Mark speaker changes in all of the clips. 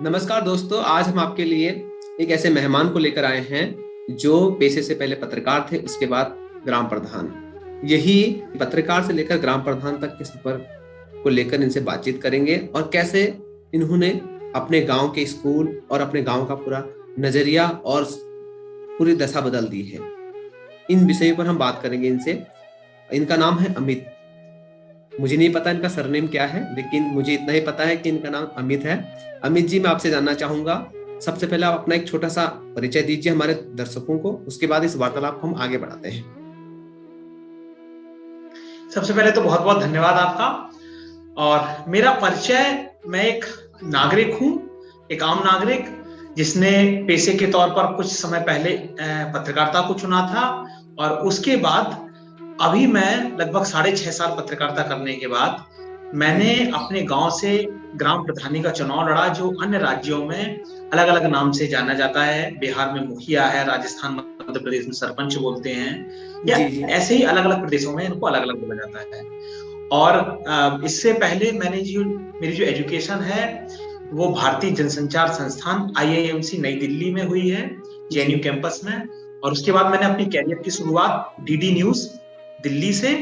Speaker 1: नमस्कार दोस्तों, आज हम आपके लिए एक ऐसे मेहमान को लेकर आए हैं जो पेशे से पहले पत्रकार थे, उसके बाद ग्राम प्रधान। यही पत्रकार से लेकर ग्राम प्रधान तक के सफर को लेकर इनसे बातचीत करेंगे और कैसे इन्होंने अपने गांव के स्कूल और अपने गांव का पूरा नजरिया और पूरी दशा बदल दी है। इन विषयों पर हम बात करेंगे इनसे। इनका नाम है अमित। मुझे नहीं पता इनका सरनेम क्या है, लेकिन मुझे इतना ही पता है कि इनका नाम अमित है। अमित जी, मैं आपसे जानना चाहूंगा, सबसे पहले आप अपना एक छोटा सा परिचय दीजिए हमारे दर्शकों को, उसके बाद इस वार्तालाप को हम आगे बढ़ाते हैं।
Speaker 2: सबसे पहले तो बहुत बहुत धन्यवाद आपका। और मेरा परिचय, मैं एक नागरिक हूँ, एक आम नागरिक जिसने पेशे के तौर पर कुछ समय पहले पत्रकारिता को चुना था। और उसके बाद अभी मैं लगभग 6.5 साल पत्रकारिता करने के बाद मैंने अपने गांव से ग्राम प्रधानी का चुनाव लड़ा, जो अन्य राज्यों में अलग अलग नाम से जाना जाता है। बिहार में मुखिया है, राजस्थान मध्य प्रदेश में सरपंच बोलते हैं, या
Speaker 1: जी जी।
Speaker 2: ऐसे ही अलग अलग प्रदेशों में इनको अलग अलग बोला जाता है। और इससे पहले मेरी जो एजुकेशन है वो भारतीय जनसंचार संस्थान IIMC नई दिल्ली में हुई है,
Speaker 1: जी
Speaker 2: JNU कैंपस में। और उसके बाद मैंने अपनी कैरियर की शुरुआत DD न्यूज दिल्ली से,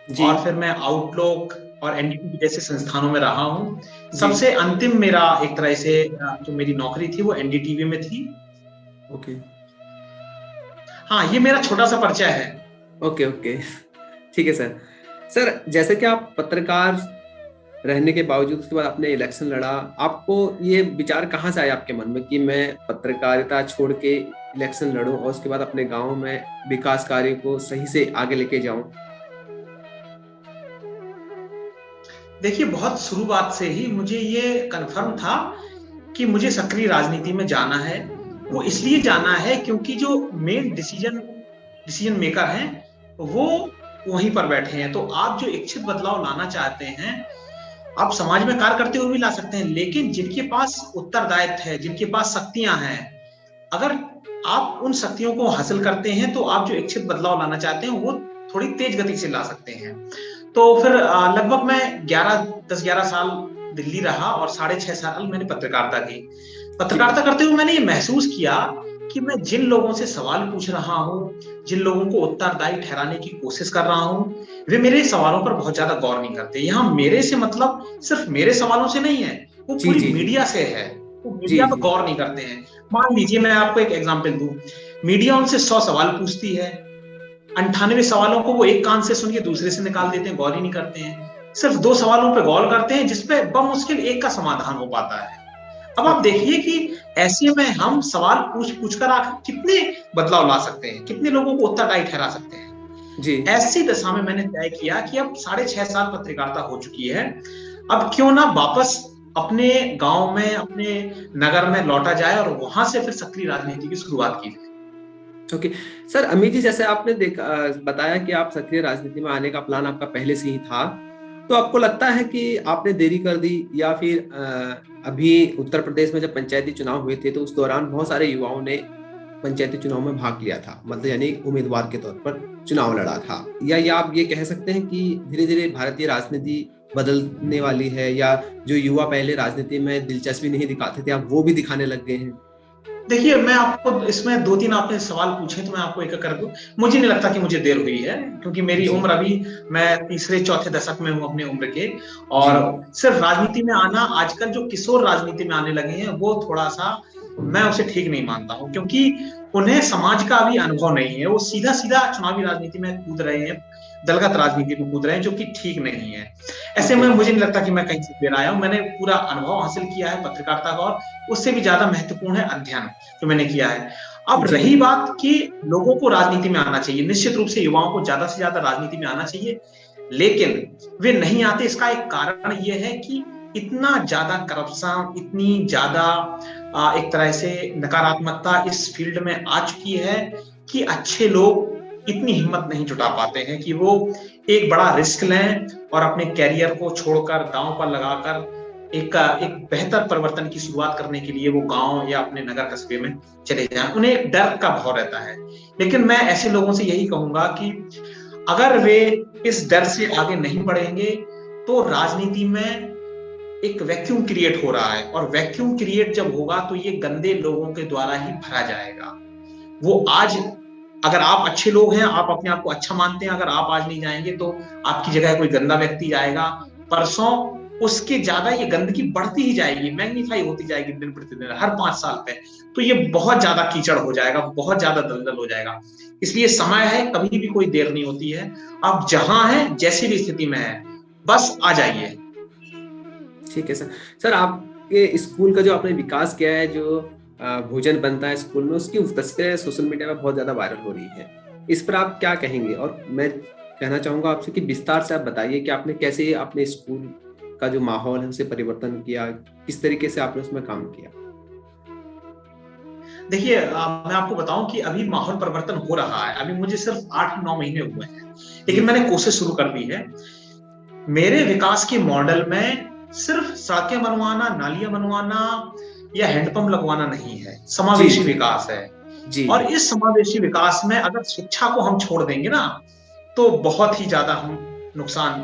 Speaker 1: जी
Speaker 2: और फिर मैं आउटलुक और NDTV जैसे संस्थानों में रहा हूँ।
Speaker 1: जी।
Speaker 2: सबसे अंतिम मेरा एक तरह से जो मेरी नौकरी थी वो NDTV में थी।
Speaker 1: ओके
Speaker 2: हाँ, ये मेरा छोटा सा परिचय है।
Speaker 1: Okay okay. ठीक है सर। सर, जैसे कि आप पत्रकार रहने के बावजूद उसके बाद आपने इलेक्शन लड़ा, आपको ये विचार कहाँ से आया आपके मन में कि मैं पत्रकारिता छोड़ के इलेक्शन लड़ूं और उसके बाद अपने गांव में विकास कार्य को सही से आगे लेके जाऊं?
Speaker 2: देखिए, बहुत शुरुआत से ही मुझे ये कन्फर्म था कि मुझे सक्रिय राजनीति में जाना है। वो
Speaker 1: ओके
Speaker 2: इसलिए जाना है क्योंकि जो मेन डिसीजन मेकर हैं वो वहीं पर बैठे हैं। तो आप जो इच्छित बदलाव लाना चाहते हैं, आप समाज में कार्य करते हुए भी ला सकते हैं, लेकिन जिनके पास उत्तरदायित्व है, जिनके पास शक्तियां हैं, अगर आप उन शक्तियों को हासिल करते हैं तो आप जो इच्छित बदलाव लाना चाहते हैं वो थोड़ी तेज गति से ला सकते हैं। तो फिर लगभग मैं 10-11 साल दिल्ली रहा और 6.5 साल मैंने पत्रकारिता की।
Speaker 1: ठीक है।
Speaker 2: पत्रकारिता करते हुए मैंने ये महसूस किया कि मैं जिन लोगों से सवाल पूछ रहा हूँ, जिन लोगों को उत्तरदायी ठहराने की कोशिश कर रहा हूँ, वे मेरे सवालों पर बहुत ज्यादा गौर नहीं करते। यहाँ मेरे से मतलब सिर्फ मेरे सवालों से नहीं है, वो
Speaker 1: जी
Speaker 2: पूरी
Speaker 1: जी जी
Speaker 2: मीडिया से है। वो
Speaker 1: जी
Speaker 2: मीडिया पर
Speaker 1: जी।
Speaker 2: गौर नहीं करते हैं। मान लीजिए, मैं आपको एक एग्जाम्पल दूं। मीडिया उनसे 100 सवाल पूछती है, 98 सवालों को वो एक कान से सुन के दूसरे से निकाल देते हैं, गौर ही नहीं करते हैं। सिर्फ 2 सवालों पर गौर करते हैं जिसपे बमुश्किल एक का समाधान हो पाता है। अब आप
Speaker 1: ओके।
Speaker 2: देखिए कि ऐसे में हम सवाल पूछ पूछ कर आखिर कितने बदलाव ला सकते हैं, कितने लोगों को उत्तरदायी ठहरा सकते हैं।
Speaker 1: जी
Speaker 2: ऐसी दशा में मैंने तय किया कि अब 6.5 साल पत्रकारिता हो चुकी है, अब क्यों ना वापस अपने गांव में, अपने नगर में लौटा जाए और वहां से फिर सक्रिय राजनीति की शुरुआत की जाए।
Speaker 1: ओके। सर, अमित जी, जैसे आपने देखा, बताया कि आप सक्रिय राजनीति में आने का प्लान आपका पहले से ही था, तो आपको लगता है कि आपने देरी कर दी, या फिर अभी उत्तर प्रदेश में जब पंचायती चुनाव हुए थे तो उस दौरान बहुत सारे युवाओं ने पंचायती चुनाव में भाग लिया था, मतलब यानी उम्मीदवार के तौर पर चुनाव लड़ा था, या आप ये कह सकते हैं कि धीरे धीरे भारतीय राजनीति बदलने वाली है, या जो युवा पहले राजनीति में दिलचस्पी नहीं दिखाते थे अब वो भी दिखाने लग गए हैं?
Speaker 2: देखिए, मैं आपको इसमें 2-3 आपने सवाल पूछे तो मैं आपको एक एक कर दूं। मुझे नहीं लगता कि मुझे देर हुई है, क्योंकि मेरी
Speaker 1: जी
Speaker 2: उम्र अभी, मैं तीसरे चौथे दशक में हूं अपने उम्र के।
Speaker 1: जी।
Speaker 2: और सिर्फ राजनीति में आना, आजकल जो किशोर राजनीति में आने लगे हैं वो थोड़ा सा मैं उसे ठीक नहीं मानता हूं, क्योंकि उन्हें समाज का अभी अनुभव नहीं है। वो सीधा सीधा चुनावी राजनीति में कूद रहे हैं, दलगत राजनीति में कूद रहे हैं, जो कि ठीक नहीं है। ऐसे
Speaker 1: ओके
Speaker 2: में मुझे नहीं लगता कि मैं कहीं से देर आया हूं। मैंने पूरा अनुभव हासिल किया है पत्रकारिता का, और उससे भी ज्यादा महत्वपूर्ण है अध्ययन जो मैंने किया है। अब
Speaker 1: जी
Speaker 2: रही बात कि लोगों को राजनीति में आना चाहिए, निश्चित रूप से युवाओं को ज्यादा से ज्यादा राजनीति में आना चाहिए, लेकिन वे नहीं आते। इसका एक कारण यह है कि इतना ज्यादा करप्शन, इतनी ज्यादा एक तरह से नकारात्मकता इस फील्ड में आ चुकी है कि अच्छे लोग इतनी हिम्मत नहीं जुटा पाते हैं कि वो एक बड़ा रिस्क लें और अपने कैरियर को छोड़कर, दांव पर लगाकर एक बेहतर परिवर्तन की शुरुआत करने के लिए वो गांव या अपने नगर कस्बे में चले जाएं। उन्हें एक डर का भाव रहता है। लेकिन मैं ऐसे लोगों से यही कहूंगा कि अगर वे इस डर से आगे नहीं बढ़ेंगे तो राजनीति में एक वैक्यूम क्रिएट हो रहा है, और वैक्यूम क्रिएट जब होगा तो ये गंदे लोगों के द्वारा ही भरा जाएगा। वो आज, अगर आप अच्छे लोग हैं, आप अपने आप को अच्छा मानते हैं, अगर आप आज नहीं जाएंगे तो आपकी जगह कोई गंदा व्यक्ति जाएगा, परसों उसके ज्यादा ये गंदगी बढ़ती ही जाएगी, मैग्नीफाई होती जाएगी दिन प्रतिदिन, हर 5 साल पे। तो ये बहुत ज्यादा कीचड़ हो जाएगा, बहुत ज्यादा दलदल हो जाएगा। इसलिए समय है, कभी भी कोई देर नहीं होती है। आप जहां हैं, जैसी भी स्थिति में है, बस आ जाइए।
Speaker 1: ठीक है सर। सर, आपके स्कूल का जो आपने विकास किया है, जो भोजन बनता है स्कूल में, उसकी तस्वीरें सोशल मीडिया में बहुत ज्यादा वायरल हो रही है, इस पर आप क्या कहेंगे? और मैं कहना चाहूंगा आपसे कि विस्तार से आप बताइए कि आपने कैसे अपने स्कूल का जो माहौल है उसे परिवर्तन किया, किस तरीके से आपने उसमें काम किया।
Speaker 2: देखिए, मैं आपको बताऊं कि अभी माहौल परिवर्तन हो रहा है। अभी मुझे सिर्फ 8-9 महीने हुए हैं, लेकिन मैंने कोशिश शुरू कर दी है। मेरे विकास के मॉडल में सिर्फ सड़कें बनवाना, नालियां बनवाना या हैंडपंप लगवाना नहीं है, समावेशी विकास है।
Speaker 1: जी।
Speaker 2: और इस समावेशी विकास में अगर शिक्षा को हम छोड़ देंगे ना, तो बहुत ही ज्यादा हम नुकसान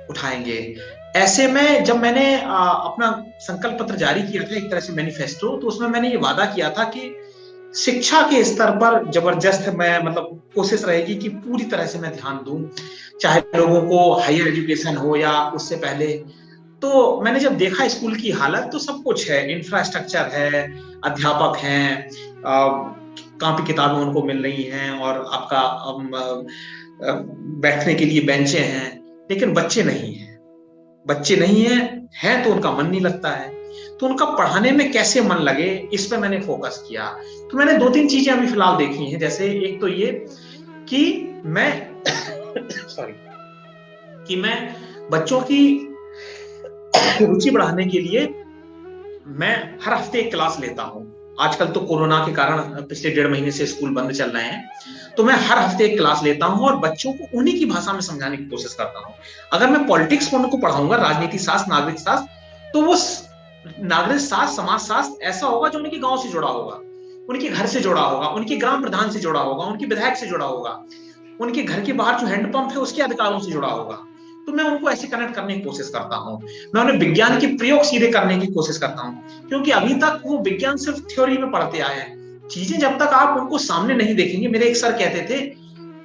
Speaker 2: उठाएंगे। ऐसे में जब मैंने अपना संकल्प पत्र जारी किया था, एक तरह से मैनिफेस्टो, तो उसमें मैंने ये वादा किया था कि शिक्षा के स्तर पर जबरदस्त मैं, मतलब कोशिश रहेगी कि पूरी तरह से मैं ध्यान दूं, चाहे लोगों को हायर एजुकेशन हो या उससे पहले। तो मैंने जब देखा स्कूल की हालत, तो सब कुछ है, इंफ्रास्ट्रक्चर है, अध्यापक हैं, कॉपी किताबें उनको मिल रही हैं, और आपका बैठने के लिए बेंचें हैं, लेकिन बच्चे नहीं हैं। बच्चे नहीं हैं तो उनका मन नहीं लगता है। तो उनका पढ़ाने में कैसे मन लगे, इस पे मैंने फोकस किया। तो मैंने 2-3 चीजें अभी फिलहाल देखी हैं। जैसे एक तो ये कि मैं सॉरी, कि मैं बच्चों की रुचि बढ़ाने के लिए मैं हर हफ्ते एक क्लास लेता हूँ। आजकल तो कोरोना के कारण पिछले 1.5 महीने से स्कूल बंद चल रहे हैं, तो मैं हर हफ्ते एक क्लास लेता हूँ और बच्चों को उन्हीं की भाषा में समझाने की कोशिश करता हूँ। अगर मैं पॉलिटिक्स को उनको पढ़ाऊंगा, राजनीति शास्त्र, नागरिक शास्त्र, तो वो नागरिक शास्त्र, समाज शास्त्र ऐसा होगा जो उनके गांव से जुड़ा होगा, उनके घर से जुड़ा होगा, उनके ग्राम प्रधान से जुड़ा होगा, उनके विधायक से जुड़ा होगा, उनके घर के बाहर जो हैंडपंप है उसके अधिकारों से जुड़ा होगा। तो मैं उनको ऐसे कनेक्ट करने की कोशिश करता हूँ। मैं उन्हें विज्ञान के प्रयोग सीधे करने की कोशिश करता हूँ, क्योंकि अभी तक वो विज्ञान सिर्फ थ्योरी में पढ़ते आए हैं। चीजें जब तक आप उनको सामने नहीं देखेंगे, मेरे एक सर कहते थे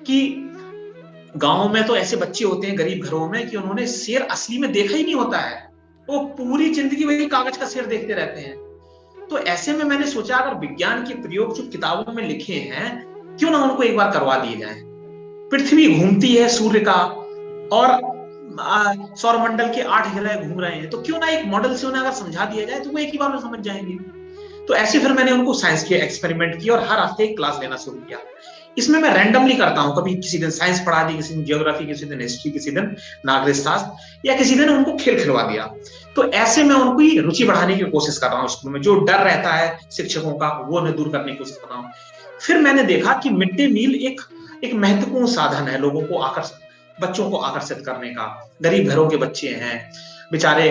Speaker 2: कि गांव में तो ऐसे बच्चे होते हैं गरीब घरों में कि उन्होंने शेर असली में देखा ही नहीं होता है, वो पूरी जिंदगी वही कागज का शेर देखते रहते हैं। तो ऐसे में मैंने सोचा, अगर विज्ञान के प्रयोग जो किताबों में लिखे हैं, क्यों ना उनको एक बार करवा दिए जाए। पृथ्वी घूमती है सूर्य का, और सौरमंडल के 8 ग्रह घूम रहे हैं, तो क्यों ना एक मॉडल से उन्हें अगर समझा दिया जाए तो वो एक ही बार में समझ जाएंगे। तो ऐसे फिर मैंने उनको साइंस के एक्सपेरिमेंट किए और हर हफ्ते एक क्लास लेना शुरू किया। इसमें मैं रैंडमली करता हूँ, कभी किसी दिन साइंस पढ़ा दी, किसी दिन ज्योग्राफी, किसी दिन हिस्ट्री, किसी दिन नागरिक शास्त्र, या किसी दिन उनको खेल खिलवा दिया। तो ऐसे मैं उनकी रुचि बढ़ाने की कोशिश कर रहा हूँ स्कूल में। जो डर रहता है शिक्षकों का, वो मैं दूर करने की कोशिश कर रहा हूँ। फिर मैंने देखा कि मिड डे मील एक महत्वपूर्ण साधन है लोगों को आकर्षित, बच्चों को आकर्षित करने का। गरीब घरों के बच्चे हैं बेचारे,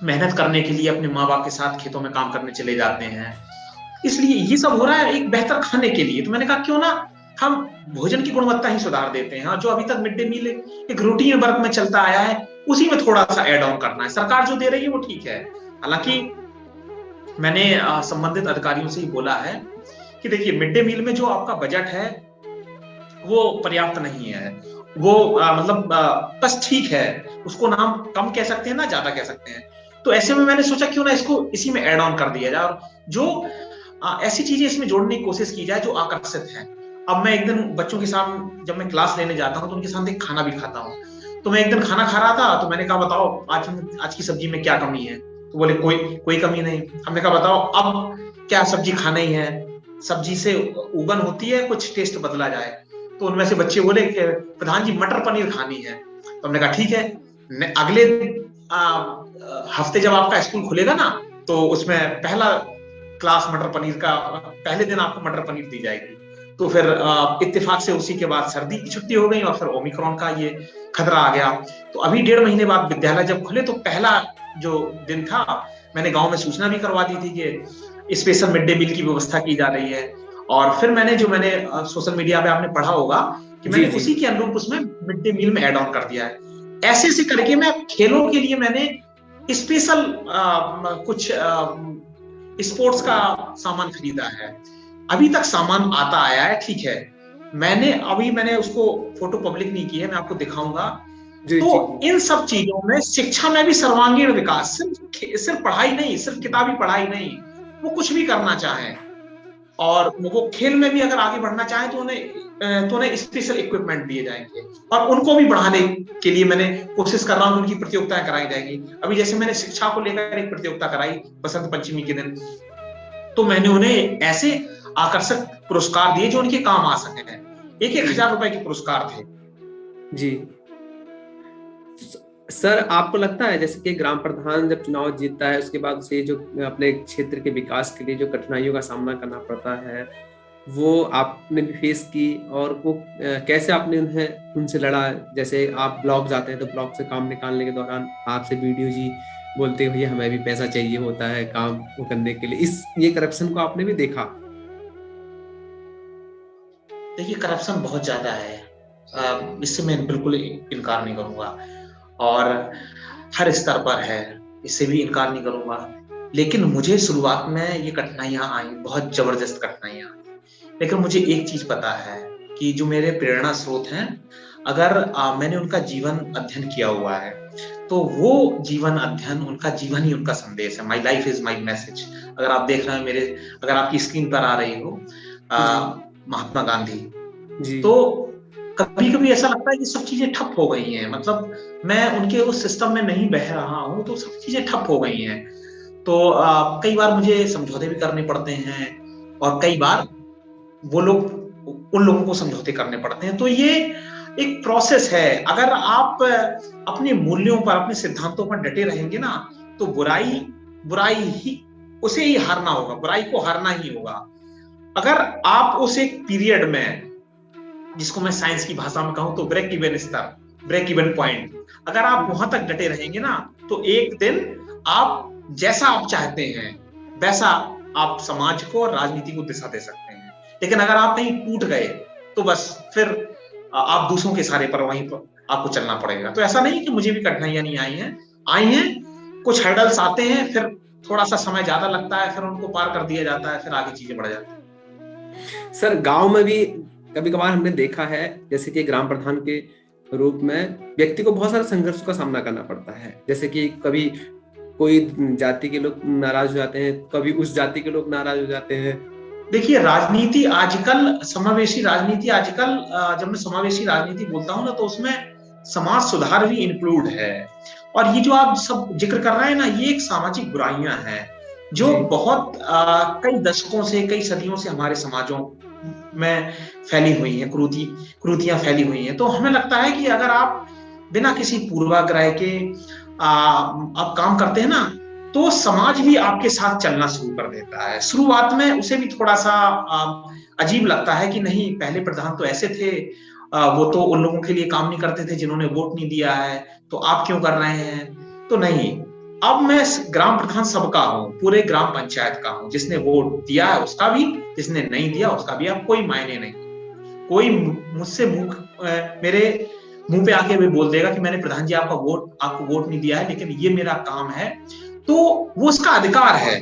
Speaker 2: मेहनत करने के लिए अपने माँ बाप के साथ खेतों में काम करने चले जाते हैं, इसलिए ये सब हो रहा है एक बेहतर खाने के लिए। तो मैंने कहा क्यों ना हम भोजन की गुणवत्ता ही सुधार देते हैं। जो अभी तक मिड डे मील एक रूटीन वर्क में चलता आया है, उसी में थोड़ा सा एड ऑन करना है। सरकार जो दे रही है वो ठीक है, हालांकि मैंने संबंधित अधिकारियों से ही बोला है कि देखिए, मिड डे मील में जो आपका बजट है वो पर्याप्त नहीं है। वो मतलब बस ठीक है, उसको ना हम कम कह सकते हैं ना ज्यादा कह सकते हैं। तो ऐसे में मैंने सोचा क्यों ना इसको इसी में ऐड ऑन कर दिया जाए, और जो ऐसी चीजें इसमें जोड़ने की कोशिश की जाए जो आकर्षित है। अब मैं एक दिन बच्चों के साथ जब मैं क्लास लेने जाता हूँ तो उनके साथ एक खाना भी खाता हूँ। तो मैं एक दिन खाना खा रहा था, तो मैंने कहा बताओ आज की सब्जी में क्या कमी है। तो बोले कोई कोई कमी नहीं। हमने कहा बताओ अब क्या सब्जी खाना ही है, सब्जी से उबन होती है, कुछ टेस्ट बदला जाए। तो उनमें से बच्चे बोले कि प्रधान जी मटर पनीर खानी है। तो हमने कहा ठीक है, अगले हफ्ते जब आपका स्कूल खुलेगा ना, तो उसमें पहला क्लास मटर पनीर का, पहले दिन आपको मटर पनीर दी जाएगी। तो फिर इत्तेफाक से उसी के बाद सर्दी की छुट्टी हो गई और फिर ओमिक्रॉन का ये खतरा आ गया। तो अभी 1.5 महीने बाद विद्यालय जब खुले, तो पहला जो दिन था, मैंने गांव में सूचना भी करवा दी थी कि स्पेशल मिड डे मील की व्यवस्था की जा रही है। और फिर मैंने सोशल मीडिया पे आपने पढ़ा होगा कि मैंने उसी के अनुरूप उसमें मिड डे मील में एड ऑन कर दिया है। ऐसे ऐसे करके मैं खेलों के लिए मैंने स्पेशल कुछ स्पोर्ट्स का सामान खरीदा है। अभी तक सामान आता आया है, ठीक है, मैंने उसको फोटो पब्लिक नहीं की है, मैं आपको दिखाऊंगा।
Speaker 1: जी
Speaker 2: तो
Speaker 1: जी
Speaker 2: इन सब चीजों में शिक्षा में भी सर्वांगीण विकास, सिर्फ पढ़ाई नहीं, सिर्फ किताबी पढ़ाई नहीं, वो कुछ भी करना चाहे और वो खेल में भी अगर आगे बढ़ना चाहे तो उन्हें स्पेशल इक्विपमेंट दिए जाएंगे और उनको भी बढ़ाने के लिए मैंने कोशिश कर रहा हूं, उनकी प्रतियोगिताएं कराई जाएंगी। अभी जैसे मैंने शिक्षा को लेकर एक प्रतियोगिता कराई बसंत पंचमी के दिन, तो मैंने उन्हें ऐसे आकर्षक पुरस्कार दिए जो उनके काम आ सके। एक
Speaker 1: जी
Speaker 2: 1,000 रुपए के पुरस्कार थे।
Speaker 1: जी। सर आपको लगता है जैसे कि ग्राम प्रधान जब चुनाव जीतता है उसके बाद उसे जो अपने क्षेत्र के विकास के लिए जो कठिनाइयों का सामना करना पड़ता है वो आपने भी फेस की, और वो कैसे आपने उनसे लड़ा? जैसे आप ब्लॉक जाते हैं तो ब्लॉक से काम निकालने के दौरान आपसे बीडीओ जी बोलते हैं भैया हमें भी पैसा चाहिए होता है काम वो करने के लिए, ये करप्शन को आपने भी देखा?
Speaker 2: देखिए, करप्शन बहुत ज्यादा है, इससे मैं बिल्कुल इनकार नहीं करूंगा, और हर स्तर पर है, इससे भी इनकार नहीं करूंगा। लेकिन मुझे शुरुआत में ये कठिनाइयां आई, बहुत जबरदस्त कठिनाइयां आई। लेकिन मुझे एक चीज पता है कि जो मेरे प्रेरणा स्रोत हैं, अगर मैंने उनका जीवन अध्ययन किया हुआ है, तो वो जीवन अध्ययन, उनका जीवन ही उनका संदेश है। My life is my message. अगर आप देख रहे हैं मेरे, अगर आपकी स्क्रीन पर आ रही हो
Speaker 1: जी
Speaker 2: महात्मा गांधी,
Speaker 1: जी
Speaker 2: तो कभी कभी ऐसा लगता है कि सब चीजें ठप हो गई हैं, मतलब मैं उनके उस सिस्टम में नहीं बह रहा हूं तो सब चीजें ठप हो गई हैं। तो कई बार मुझे समझौते भी करने पड़ते हैं, और कई बार वो लोग, उन लोगों को समझौते करने पड़ते हैं। तो ये एक प्रोसेस है। अगर आप अपने मूल्यों पर, अपने सिद्धांतों पर डटे रहेंगे ना, तो बुराई बुराई ही, उसे ही हारना होगा, बुराई को हारना ही होगा। अगर आप उस एक पीरियड में, जिसको मैं साइंस की भाषा में कहूं तो ब्रेक इवन स्तर, ब्रेक इवन पॉइंट, अगर आप वहां तक डटे रहेंगे ना, तो एक दिन आप जैसा आप चाहते हैं वैसा आप समाज को और राजनीति को दिशा दे सकते हैं। लेकिन अगर आप कहीं टूट गए तो बस फिर आप दूसरों के सहारे पर वहीं पर आपको चलना पड़ेगा। तो ऐसा नहीं कि मुझे भी कठिनाइयां नहीं आई हैं, कुछ हर्डल्स आते हैं, फिर थोड़ा सा समय ज्यादा लगता है, फिर उनको पार कर दिया जाता है, फिर आगे चीजें बढ़ जाती हैं।
Speaker 1: सर गांव में भी कभी कभार हमने देखा है जैसे कि ग्राम प्रधान के रूप में व्यक्ति को बहुत सारे संघर्षों का सामना करना पड़ता है, जैसे कि कभी कोई जाति के लोग नाराज हो जाते हैं, कभी उस जाति के लोग नाराज हो जाते हैं।
Speaker 2: देखिए, राजनीति आजकल, समावेशी राजनीति आजकल, जब मैं समावेशी राजनीति बोलता हूं ना, तो उसमें समाज सुधार भी इंक्लूड है। और ये जो आप सब जिक्र कर रहे हैं ना, ये एक सामाजिक बुराइयां हैं जो
Speaker 1: जी
Speaker 2: बहुत कई दशकों से, कई सदियों से हमारे समाजों में फैली हुई है, कुरीतियां फैली हुई हैं। तो हमें लगता है कि अगर आप बिना किसी पूर्वाग्रह के आप काम करते हैं ना, तो समाज भी आपके साथ चलना शुरू कर देता है। शुरुआत में उसे भी थोड़ा सा अजीब लगता है कि नहीं, पहले प्रधान तो ऐसे थे, वो तो उन लोगों के लिए काम नहीं करते थे जिन्होंने वोट नहीं दिया है, तो आप क्यों कर रहे हैं? तो नहीं, अब मैं ग्राम प्रधान सबका हूं, पूरे ग्राम पंचायत का हूं। जिसने वोट दिया है उसका भी, जिसने नहीं दिया उसका भी। अब कोई मायने नहीं, कोई मुझसे मेरे मुंह पे आके भी बोल देगा कि मैंने प्रधान जी आपको वोट नहीं दिया है, लेकिन ये मेरा काम है, तो वो उसका अधिकार है,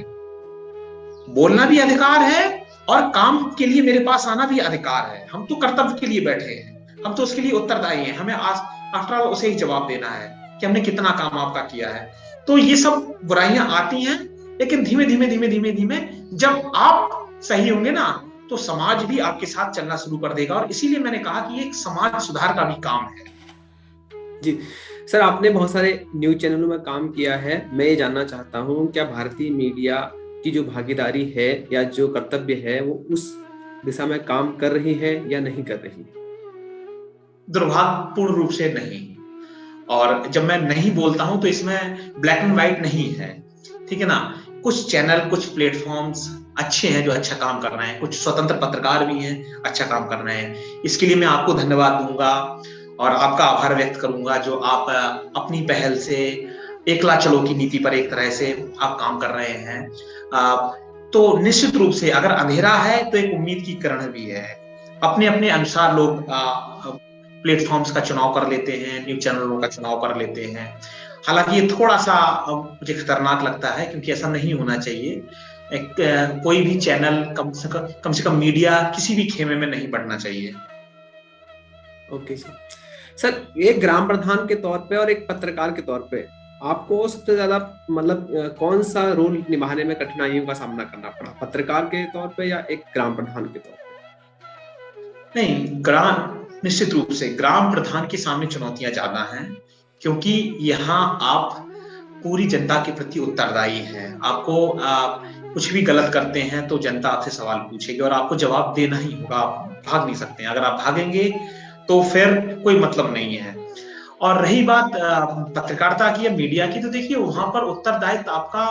Speaker 2: बोलना भी अधिकार है, और काम के लिए मेरे पास आना भी अधिकार है। हम तो कर्तव्य के लिए बैठे हैं, हम तो उसके लिए उत्तरदायी हैं, हमें आफ्टर ऑल उसे ही जवाब देना है कि हमने कितना काम आपका किया है। तो ये सब बुराइयां आती हैं, लेकिन धीमे धीमे धीमे धीमे धीमे जब आप सही होंगे ना, तो समाज भी आपके साथ चलना शुरू कर देगा। और इसीलिए मैंने कहा कि एक समाज सुधार का भी काम है।
Speaker 1: जी। सर आपने बहुत सारे न्यूज चैनलों में काम किया है, मैं ये जानना चाहता हूँ क्या भारतीय मीडिया की जो भागीदारी है या जो कर्तव्य है वो उस दिशा में काम कर रही है या नहीं कर रही?
Speaker 2: दुर्भाग्यपूर्ण रूप से नहीं। और जब मैं नहीं बोलता हूं तो इसमें ब्लैक एंड व्हाइट नहीं है, ठीक है ना। कुछ चैनल, कुछ प्लेटफॉर्म्स अच्छे हैं जो अच्छा काम कर रहे हैं, कुछ स्वतंत्र पत्रकार भी हैं अच्छा काम कर रहे हैं। इसके लिए मैं आपको धन्यवाद दूंगा और आपका आभार व्यक्त करूंगा, जो आप अपनी पहल से एकला चलो की नीति पर एक तरह से आप काम कर रहे हैं। तो निश्चित रूप से अगर अंधेरा है तो एक उम्मीद की किरण भी है। अपने अपने अनुसार लोग प्लेटफॉर्म्स का चुनाव कर लेते हैं, न्यूज चैनलों का चुनाव कर लेते हैं। हालांकि ये थोड़ा सा मुझे खतरनाक लगता है, क्योंकि ऐसा नहीं होना चाहिए। कोई भी चैनल कम से कम मीडिया किसी भी खेमे में नहीं बढ़ना चाहिए।
Speaker 1: Okay sir. सर एक ग्राम प्रधान के तौर पे और एक पत्रकार के तौर पे आपको सबसे ज्यादा मतलब कौन सा रोल निभाने में कठिनाइयों का सामना करना पड़ा, पत्रकार के तौर पे या एक ग्राम प्रधान के तौर पे?
Speaker 2: नहीं, निश्चित रूप से ग्राम प्रधान के सामने चुनौतियां ज्यादा हैं, क्योंकि यहाँ आप पूरी जनता के प्रति उत्तरदायी हैं। आपको कुछ भी गलत करते हैं तो जनता आपसे सवाल पूछेगी और आपको जवाब देना ही होगा, आप भाग नहीं सकते हैं। अगर आप भागेंगे तो फिर कोई मतलब नहीं है। और रही बात पत्रकारिता की या मीडिया की, तो देखिए वहां पर उत्तरदायित्व आपका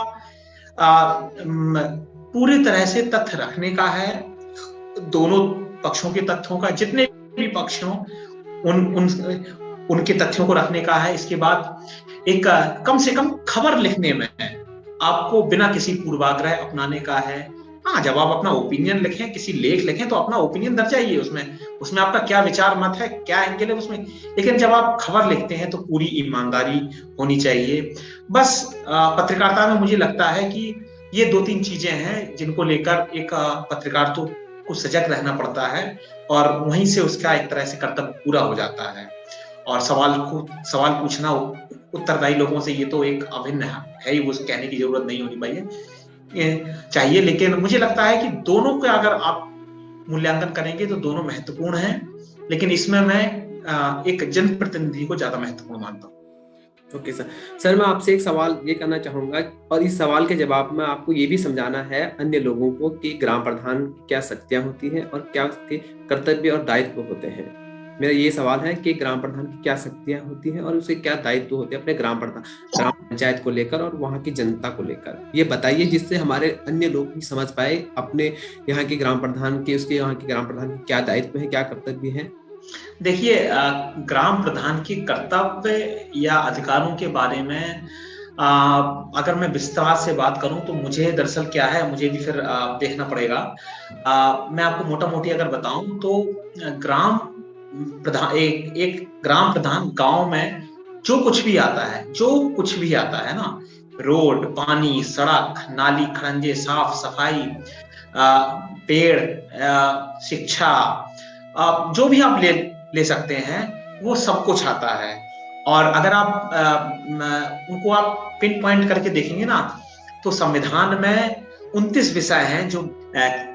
Speaker 2: पूरी तरह से तथ्य रखने का है, दोनों पक्षों के तथ्यों का, जितने भी पक्ष हों उनके तथ्यों को रखने का है। इसके बाद एक कम से कम खबर लिखने में आपको बिना किसी पूर्वाग्रह अपनाने का है। हाँ, जब आप अपना ओपिनियन लिखें, किसी लेख लिखें, तो अपना ओपिनियन दर्शाइए, उसमें आपका क्या विचार मत है, क्या एंगल है उसमें। लेकिन जब आप खबर लिखते हैं तो पूरी ईमानदारी होनी चाहिए। बस पत्रकारिता में मुझे लगता है कि ये 2-3 चीजें हैं जिनको लेकर एक पत्रकार को सजग रहना पड़ता है, और वहीं से उसका एक तरह से कर्तव्य पूरा हो जाता है। और सवाल पूछना उत्तरदायी लोगों से, ये तो एक अभिन्न है ही, वो कहने की जरूरत नहीं होनी चाहिए। लेकिन मुझे लगता है कि दोनों का अगर आप मूल्यांकन करेंगे तो दोनों महत्वपूर्ण हैं, लेकिन इसमें मैं एक जनप्रतिनिधि को ज्यादा महत्वपूर्ण मानता हूँ।
Speaker 1: Okay sir. सर मैं आपसे एक सवाल ये करना चाहूंगा, और इस सवाल के जवाब में आपको ये भी समझाना है अन्य लोगों को कि ग्राम प्रधान की क्या शक्तियां होती हैं और क्या उसके कर्तव्य और दायित्व होते हैं। मेरा ये सवाल है कि ग्राम प्रधान की क्या शक्तियां होती हैं और उसे क्या दायित्व होते हैं अपने ग्राम पंचायत को लेकर और वहाँ की जनता को लेकर, ये बताइए, जिससे हमारे अन्य लोग भी समझ पाए अपने यहाँ के ग्राम प्रधान के, उसके यहाँ के ग्राम प्रधान के क्या दायित्व है, क्या कर्तव्य है।
Speaker 2: देखिए, ग्राम प्रधान के कर्तव्य या अधिकारों के बारे में अगर मैं विस्तार से बात करूं तो मुझे दरअसल क्या है, मुझे भी फिर देखना पड़ेगा। मैं आपको मोटा मोटी अगर बताऊं तो ग्राम प्रधान एक ग्राम प्रधान गांव में जो कुछ भी आता है ना, रोड, पानी, सड़क, नाली, खड़ंजे, साफ सफाई, पेड़, शिक्षा, जो भी आप ले सकते हैं, वो सब कुछ आता है। और अगर आप उनको आप पिन पॉइंट करके देखेंगे ना, तो संविधान में 29 विषय हैं जो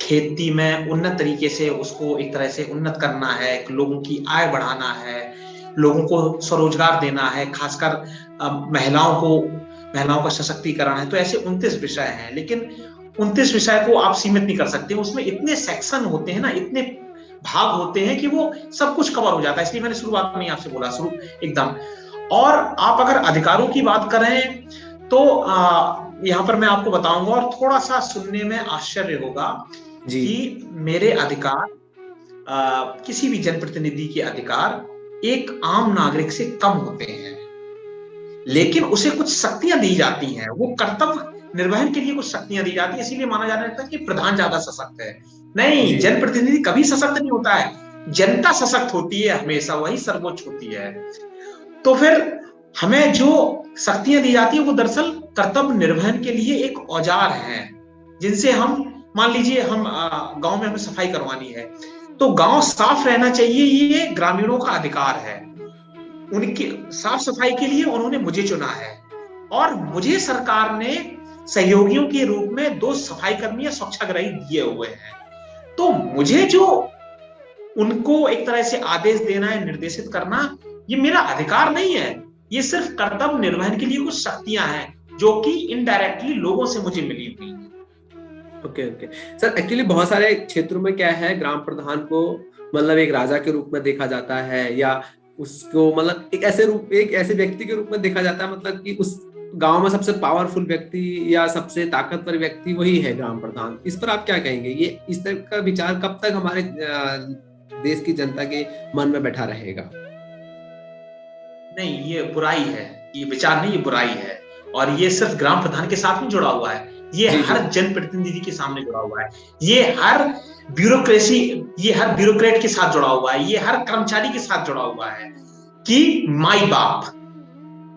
Speaker 2: खेती में उन्नत तरीके से उसको एक तरह से उन्नत करना है, लोगों की आय बढ़ाना है, लोगों को स्वरोजगार देना है, खासकर महिलाओं का सशक्तिकरण है। तो ऐसे 29 विषय हैं, लेकिन 29 विषय को आप सीमित नहीं कर सकते। उसमें इतने सेक्शन होते हैं ना, इतने भाग होते हैं कि वो सब कुछ कवर हो जाता है। इसलिए मैंने शुरुआत में आपसे बोला, शुरू एकदम। और आप अगर अधिकारों की बात करें तो यहाँ पर मैं आपको बताऊंगा, और थोड़ा सा सुनने में आश्चर्य होगा कि मेरे अधिकार, किसी भी जनप्रतिनिधि के अधिकार एक आम नागरिक से कम होते हैं, लेकिन उसे कुछ शक्तियां दी जाती हैं, वो कर्तव्य निर्वहन के लिए कुछ शक्तियां दी जाती है। इसीलिए माना जाने लगता है कि प्रधान ज्यादा सशक्त है। नहीं, जनप्रतिनिधि कभी सशक्त नहीं होता है, जनता सशक्त होती है, हमेशा वही सर्वोच्च होती है। तो फिर हमें जो शक्तियां दी जाती है वो दरअसल कर्तव्य निर्वहन के लिए एक औजार है, जिनसे हम, मान लीजिए हम गांव में हमें सफाई करवानी है, तो गांव साफ रहना चाहिए, ये ग्रामीणों का अधिकार है। उनकी साफ सफाई के लिए उन्होंने मुझे चुना है, और मुझे सरकार ने सहयोगियों के रूप में 2 सफाई कर्मी या स्वच्छाग्रही दिए हुए हैं। तो मुझे जो उनको एक तरह से आदेश देना है, निर्देशित करना, ये मेरा अधिकार नहीं है, ये सिर्फ कर्तव्य निर्वहन के लिए कुछ शक्तियां हैं जो कि इनडायरेक्टली लोगों से मुझे मिली हुई हैं।
Speaker 1: ओके सर, एक्चुअली बहुत सारे क्षेत्रों में क्या है, ग्राम प्रधान को मतलब एक राजा के रूप में देखा जाता है, या उसको मतलब एक ऐसे व्यक्ति के रूप में देखा जाता है, मतलब कि उस गांव में सबसे पावरफुल व्यक्ति या सबसे ताकतवर व्यक्ति वही है ग्राम प्रधान। इस पर आप क्या कहेंगे? ये इस तरह का विचार कब तक हमारे देश की जनता के मन में बैठा रहेगा?
Speaker 2: नहीं, ये बुराई है, ये विचार नहीं, ये बुराई है। और ये सिर्फ ग्राम प्रधान के साथ नहीं जुड़ा हुआ है, ये हर जनप्रतिनिधि के सामने जुड़ा हुआ है, ये हर ब्यूरोक्रेट के साथ जुड़ा हुआ है, ये हर कर्मचारी के साथ जुड़ा हुआ है कि माई बाप,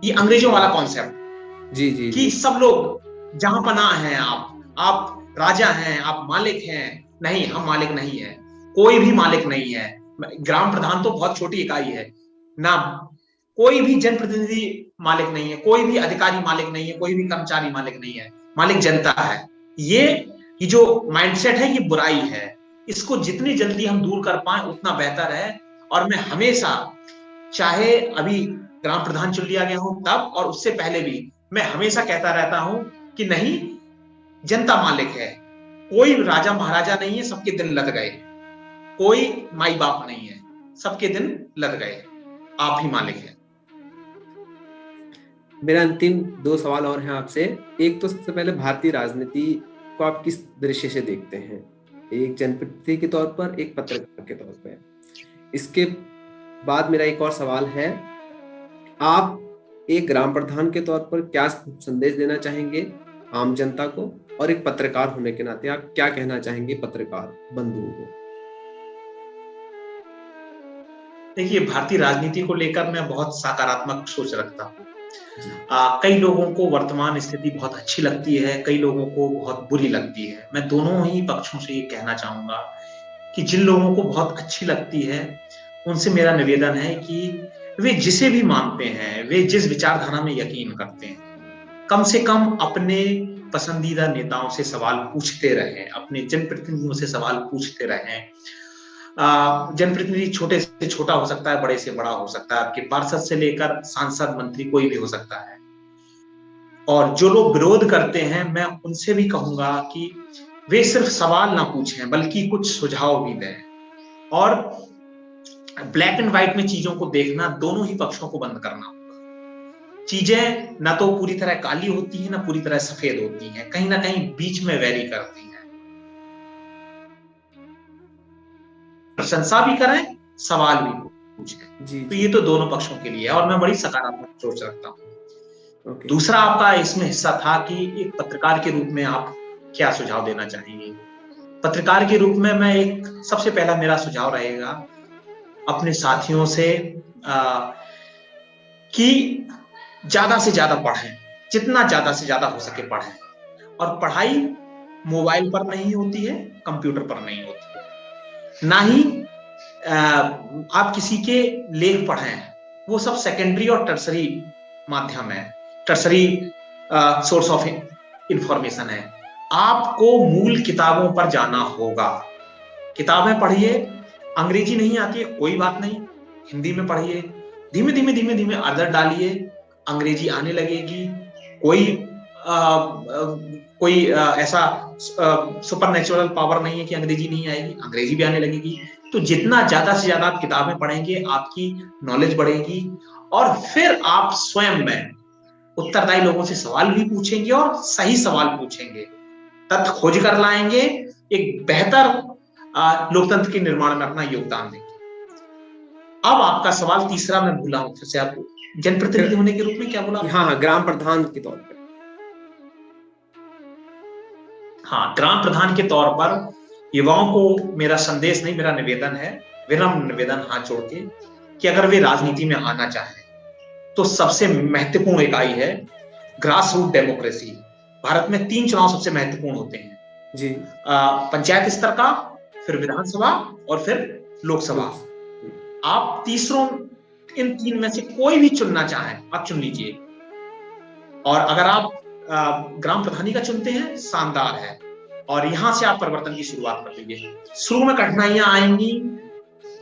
Speaker 2: ये अंग्रेजों वाला कॉन्सेप्ट
Speaker 1: जी जी
Speaker 2: कि सब लोग जहां पनाह हैं, आप राजा हैं, आप मालिक हैं। नहीं, हम मालिक नहीं है, कोई भी मालिक नहीं है। ग्राम प्रधान तो बहुत छोटी इकाई है ना, कोई भी जनप्रतिनिधि मालिक नहीं है, कोई भी अधिकारी मालिक नहीं है, कोई भी कर्मचारी मालिक नहीं है, मालिक जनता है। ये जो माइंडसेट है, ये बुराई है। इसको जितनी जल्दी हम दूर कर पाए उतना बेहतर है। और मैं हमेशा, चाहे अभी ग्राम प्रधान चुन लिया गया हो तब और उससे पहले भी, मैं हमेशा कहता रहता हूं कि नहीं, जनता मालिक है, कोई राजा महाराजा नहीं है, सबके दिन लद गए, कोई माई बाप नहीं है, सबके दिन लद गए, आप ही मालिक हैं।
Speaker 1: मेरा अंतिम 2 सवाल और हैं आपसे। एक तो सबसे पहले, भारतीय राजनीति को आप किस दृष्टि से देखते हैं, एक जनप्रतिनिधि के तौर पर, एक पत्रकार के तौर पर? इसके बाद मेरा एक और सवाल है, आप एक ग्राम प्रधान के तौर पर क्या संदेश देना चाहेंगे आम जनता को, और एक पत्रकार होने के नाते आप क्या कहना चाहेंगे पत्रकार बंधुओं को?
Speaker 2: देखिए, भारतीय राजनीति को लेकर मैं बहुत सकारात्मक सोच रखता हूँ। कई लोगों को वर्तमान स्थिति बहुत अच्छी लगती है, कई लोगों को बहुत बुरी लगती है। मैं दोनों ही पक्षों से ये कहना चाहूंगा कि जिन लोगों को बहुत अच्छी लगती है, उनसे मेरा निवेदन है कि वे जिसे भी मानते हैं, वे जिस विचारधारा में यकीन करते हैं, कम से कम अपने पसंदीदा नेताओं से सवाल पूछते रहें, अपने जनप्रतिनिधियों से सवाल पूछते रहें। जनप्रतिनिधि छोटे से छोटा हो सकता है, बड़े से बड़ा हो सकता है, आपके पार्षद से लेकर सांसद, मंत्री, कोई भी हो सकता है। और जो लोग विरोध करते हैं, मैं उनसे भी कहूंगा कि वे सिर्फ सवाल ना पूछें, बल्कि कुछ सुझाव भी दें। और ब्लैक एंड व्हाइट में चीजों को देखना, दोनों ही पक्षों को बंद करना होगा। चीजें ना तो पूरी तरह काली होती हैं, ना पूरी तरह सफेद होती हैं, कहीं ना कहीं बीच में वेरी करती हैं। प्रशंसा भी करें, सवाल भी पूछें। तो ये तो दोनों पक्षों के लिए है और मैं बड़ी सकारात्मक सोच रखता हूँ। दूसरा आपका इसमें हिस्सा था कि एक पत्रकार के रूप में आप क्या सुझाव देना चाहेंगे। पत्रकार के रूप में मैं एक, सबसे पहला मेरा सुझाव रहेगा अपने साथियों से कि ज्यादा से ज्यादा पढ़ें, जितना ज्यादा से ज्यादा हो सके पढ़ें। और पढ़ाई मोबाइल पर नहीं होती है, कंप्यूटर पर नहीं होती है, ना ही आप किसी के लेख पढ़ें, वो सब सेकेंडरी और टर्सरी माध्यम है, टर्सरी सोर्स ऑफ इंफॉर्मेशन है। आपको मूल किताबों पर जाना होगा। किताबें पढ़िए, अंग्रेजी नहीं आती है कोई बात नहीं, हिंदी में पढ़िए, धीमे धीमे धीमे धीमे अदर डालिए, अंग्रेजी आने लगेगी। कोई ऐसा सुपर नेचुरल पावर नहीं है कि अंग्रेजी नहीं आएगी, अंग्रेजी भी आने लगेगी। तो जितना ज्यादा से ज्यादा आप किताबें पढ़ेंगे, आपकी नॉलेज बढ़ेगी। और फिर आप स्वयं में उत्तरदायी लोगों से सवाल भी पूछेंगे और सही सवाल पूछेंगे, तथ्य खोज कर लाएंगे, एक बेहतर लोकतंत्र के निर्माण में अपना योगदान देंगे। अब आपका सवाल तीसरा मैं भूला हूं, फिर से आप जनप्रतिनिधि होने के रूप में क्या बोला?
Speaker 1: हाँ, ग्राम प्रधान के तौर पर।
Speaker 2: हाँ, ग्राम प्रधान के तौर पर युवाओं को मेरा संदेश नहीं, मेरा निवेदन है, विनम्र निवेदन हाथ जोड़ के, कि अगर वे राजनीति में आना चाहें तो सबसे महत्वपूर्ण इकाई है ग्रास रूट डेमोक्रेसी। भारत में 3 चुनाव सबसे महत्वपूर्ण होते हैं जी। पंचायत स्तर का, फिर विधानसभा और फिर लोकसभा। आप तीसरों इन 3 में से कोई भी चुनना चाहें, आप चुन लीजिए। और अगर आप ग्राम प्रधानी का चुनते हैं, शानदार है, और यहां से आप परिवर्तन की शुरुआत कर लीजिए। शुरू में कठिनाइयां आएंगी,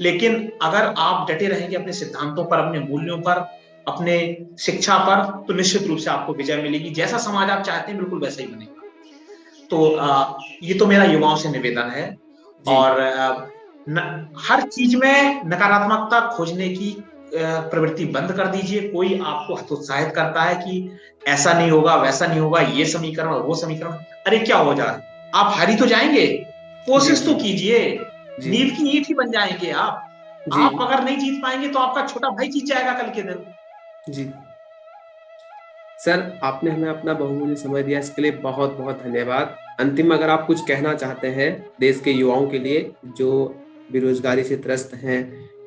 Speaker 2: लेकिन अगर आप डटे रहेंगे अपने सिद्धांतों पर, अपने मूल्यों पर, अपने शिक्षा पर, तो निश्चित रूप से आपको विजय मिलेगी। जैसा समाज आप चाहते हैं बिल्कुल वैसा ही बनेगा। तो ये तो मेरा युवाओं से निवेदन है। और हर चीज में नकारात्मकता खोजने की प्रवृत्ति बंद कर दीजिए। कोई आपको हतोत्साहित करता है कि ऐसा नहीं होगा, वैसा नहीं होगा, ये समीकरण वो समीकरण, अरे क्या हो जाए, आप हारी तो जाएंगे, कोशिश तो कीजिए, नींव की ईंट ही बन जाएंगे आप। आप अगर नहीं जीत पाएंगे तो आपका छोटा भाई जीत जाएगा कल के दिन। जी
Speaker 1: सर, आपने हमें अपना बहुमूल्य समय दिया, इसके लिए बहुत बहुत धन्यवाद। अंतिम अगर आप कुछ कहना चाहते हैं देश के युवाओं के लिए जो बेरोजगारी से त्रस्त हैं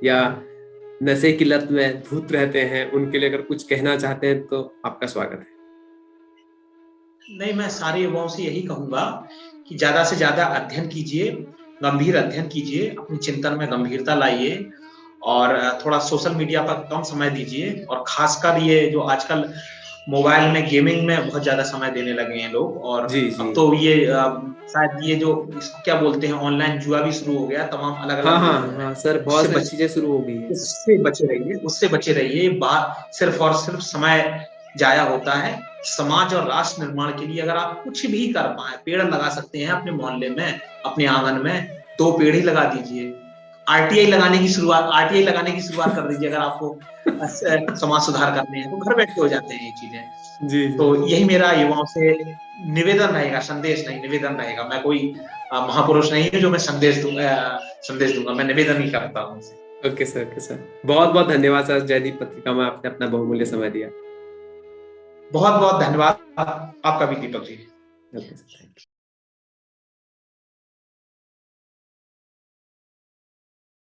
Speaker 1: या नशे की लत में धूत रहते हैं, उनके लिए अगर कुछ कहना चाहते हैं तो आपका स्वागत है।
Speaker 2: नहीं, मैं सारे युवाओं से यही कहूंगा कि ज्यादा से ज्यादा अध्ययन कीजिए, गंभीर अध्ययन कीजिए, अपनी चिंतन में गंभीरता लाइए और थोड़ा सोशल मीडिया पर कम समय दीजिए। और खासकर ये जो आजकल मोबाइल में गेमिंग में बहुत ज्यादा समय देने लगे हैं लोग, और
Speaker 1: जी जी।
Speaker 2: अब तो ये शायद ये जो इसको क्या बोलते हैं, ऑनलाइन जुआ भी शुरू हो गया तमाम अलग
Speaker 1: हाँ
Speaker 2: अलग
Speaker 1: हाँ
Speaker 2: रूपों में।
Speaker 1: हाँ सर,
Speaker 2: उससे
Speaker 1: बहुत सारी
Speaker 2: बच
Speaker 1: चीजें शुरू हो गई हैं सर।
Speaker 2: उससे बचे रहिए, उससे बचे रहिए। बात सिर्फ और सिर्फ समय जाया होता है। समाज और राष्ट्र निर्माण के लिए अगर आप कुछ भी कर पाए, पेड़ लगा सकते हैं अपने मोहल्ले में, अपने आंगन में, 2 पेड़ ही लगा दीजिए। आरटीआई लगाने की शुरुआत कर दीजिए। अगर आपको समाज सुधार करने हैं तो घर बैठे हो जाते हैं ये चीजें।
Speaker 1: जी जी।
Speaker 2: तो यही मेरा युवाओं से निवेदन रहेगा, संदेश नहीं, निवेदन रहेगा। मैं कोई महापुरुष नहीं है जो मैं संदेश दूंगा, मैं निवेदन ही करता हूँ।
Speaker 1: ओके सर, ओके सर, बहुत बहुत धन्यवाद सर, जयदीप पत्रिका में आपने अपना बहुमूल्य समय दिया।
Speaker 2: बहुत बहुत धन्यवाद आपका भी Deepak ji.
Speaker 1: Okay sir, thank you.